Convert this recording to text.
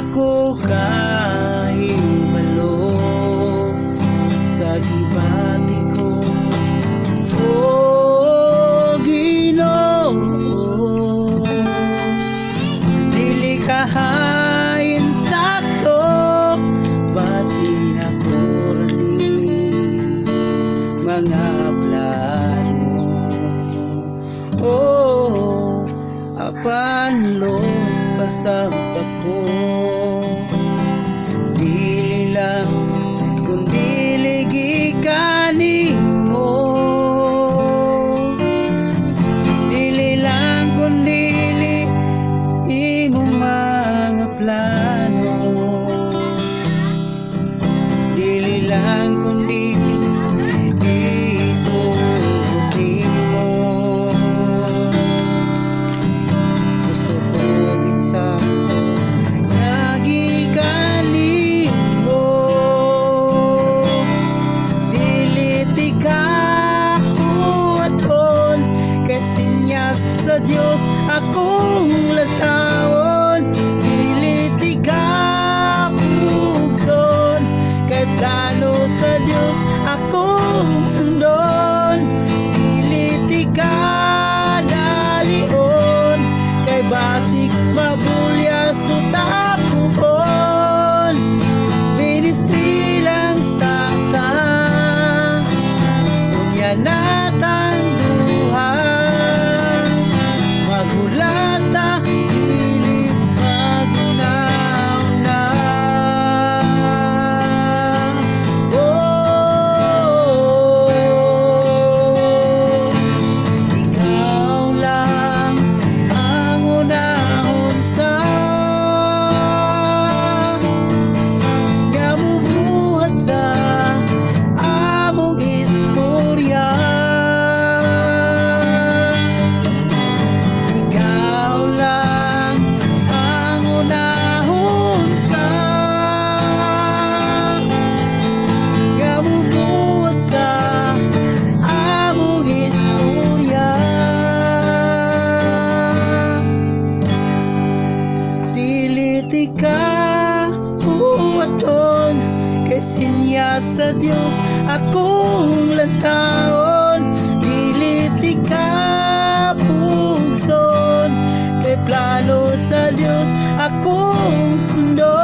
ako kahimalo sa gibati ko. O Ginoo, dili kahain sakto basin ako rani mga plano. Oh, apan lo pasabot ko, dili lang kundi ligi kanimo, dili lang kundi imong mga plano, dili lang kundi sa Diyos akong latawon, dili tiga pugson, kay plano sa Diyos akong sundon, dili tiga dalion, kay basik mabulya sutapuon, ministry lang sa ta, unya natang duha. Magulata, dili magunaw-na. Oh, ikaw lang ang unahon sa gamubuhat sa among istorya. Ka uwaton, kay sinya sa Diyos akong lantaon, dili ka pugson, kay plano sa Diyos akong sundon.